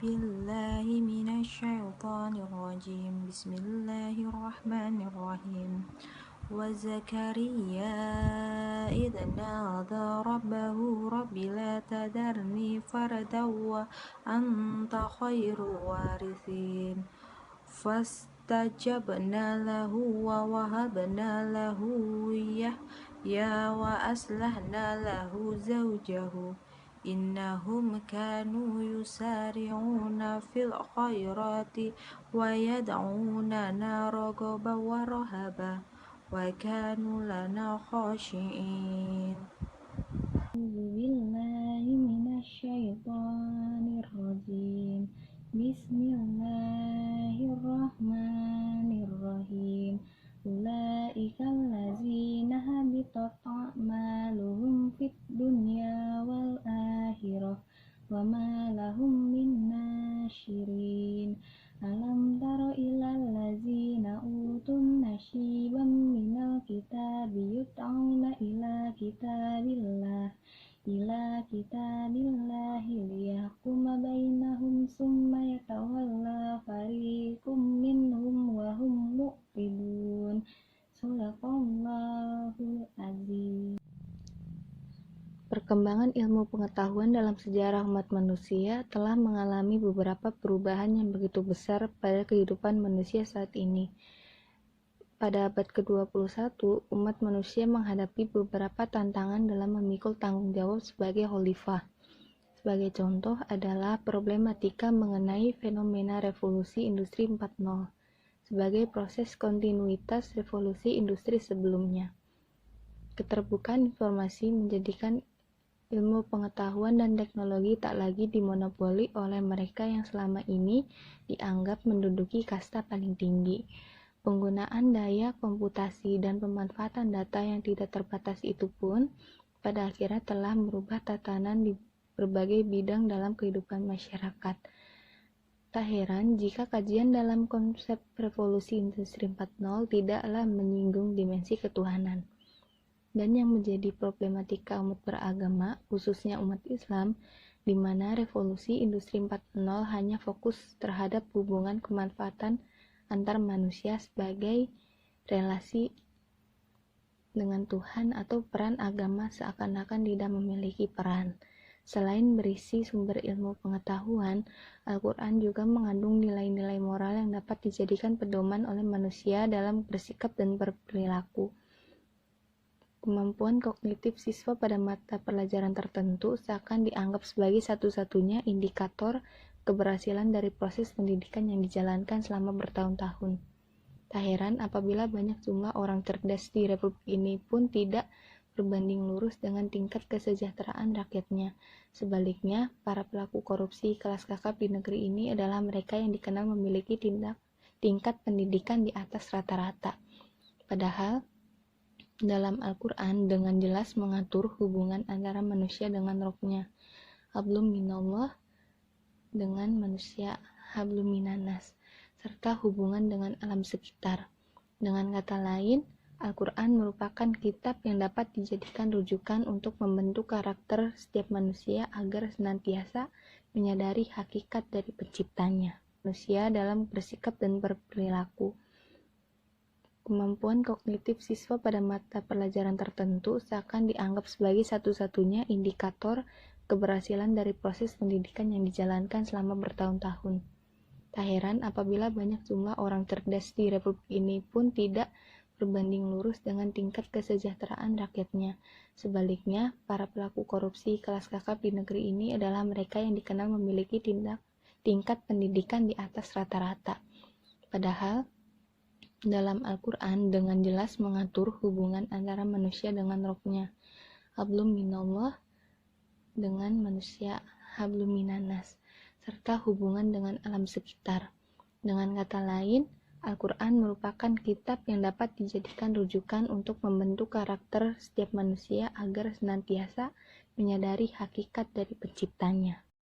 بالله من الشيطان الرجيم بسم الله الرحمن الرحيم وزكريا إذ نادى ربه رب لا تذرني فردا وأنت خير الوارثين فاستجبنا له ووهبنا له يحيى وأصلحنا له زوجه إنهم كانوا يسارعون في الخيرات ويدعوننا رغبا ورهبا وكانوا لنا خاشعين. أعوذ بالله من الشيطان الرجيم بسم الله الرحمن الرحيم أولئك الذين هبطت أعمالهم في الدنيا والآخرة وما لهم من ناشرين ألم تر إلى الذين أوتوا نصيبا من الكتاب يدعون إلى كتاب الله ليحكم بينهم ثم يتولى فريق منهم وهم معرضون Sadaqallahul Azim. Perkembangan ilmu pengetahuan dalam sejarah umat manusia telah mengalami beberapa perubahan yang begitu besar pada kehidupan manusia saat ini. Pada abad ke-21, umat manusia menghadapi beberapa tantangan dalam memikul tanggung jawab sebagai khalifah. Sebagai contoh adalah problematika mengenai fenomena revolusi industri 4.0 sebagai proses kontinuitas revolusi industri sebelumnya. Keterbukaan informasi menjadikan ilmu pengetahuan dan teknologi tak lagi dimonopoli oleh mereka yang selama ini dianggap menduduki kasta paling tinggi. Penggunaan daya komputasi dan pemanfaatan data yang tidak terbatas itu pun pada akhirnya telah merubah tatanan di berbagai bidang dalam kehidupan masyarakat. Tak heran jika kajian dalam konsep revolusi industri 4.0 tidaklah menyinggung dimensi ketuhanan. Dan yang menjadi problematika umat beragama, khususnya umat Islam, di mana revolusi industri 4.0 hanya fokus terhadap hubungan kemanfaatan antar manusia sebagai relasi dengan Tuhan atau peran agama seakan-akan tidak memiliki peran. Selain berisi sumber ilmu pengetahuan, Al-Quran juga mengandung nilai-nilai moral yang dapat dijadikan pedoman oleh manusia dalam bersikap dan berperilaku. Kemampuan kognitif siswa pada mata pelajaran tertentu seakan dianggap sebagai satu-satunya indikator keberhasilan dari proses pendidikan yang dijalankan selama bertahun-tahun. Tak heran apabila banyak jumlah orang cerdas di Republik ini pun tidak berbanding lurus dengan tingkat kesejahteraan rakyatnya. Sebaliknya, para pelaku korupsi kelas kakap di negeri ini adalah mereka yang dikenal memiliki tingkat pendidikan di atas rata-rata. Padahal, dalam Al-Quran dengan jelas mengatur hubungan antara manusia dengan rohnya. Hablum minallah dengan manusia, hablum minanas, serta hubungan dengan alam sekitar. Dengan kata lain, Al-Quran merupakan kitab yang dapat dijadikan rujukan untuk membentuk karakter setiap manusia agar senantiasa menyadari hakikat dari penciptanya, manusia dalam bersikap dan berperilaku. Kemampuan kognitif siswa pada mata pelajaran tertentu seakan dianggap sebagai satu-satunya indikator keberhasilan dari proses pendidikan yang dijalankan selama bertahun-tahun. Tak heran apabila banyak jumlah orang cerdas di Republik ini pun tidak berbanding lurus dengan tingkat kesejahteraan rakyatnya. Sebaliknya, para pelaku korupsi kelas kakap di negeri ini adalah mereka yang dikenal memiliki tingkat pendidikan di atas rata-rata. Padahal, dalam Al-Quran dengan jelas mengatur hubungan antara manusia dengan rohnya. Hablum minallah dengan manusia, hablum minanas, serta hubungan dengan alam sekitar. Dengan kata lain, Al-Quran merupakan kitab yang dapat dijadikan rujukan untuk membentuk karakter setiap manusia agar senantiasa menyadari hakikat dari penciptanya.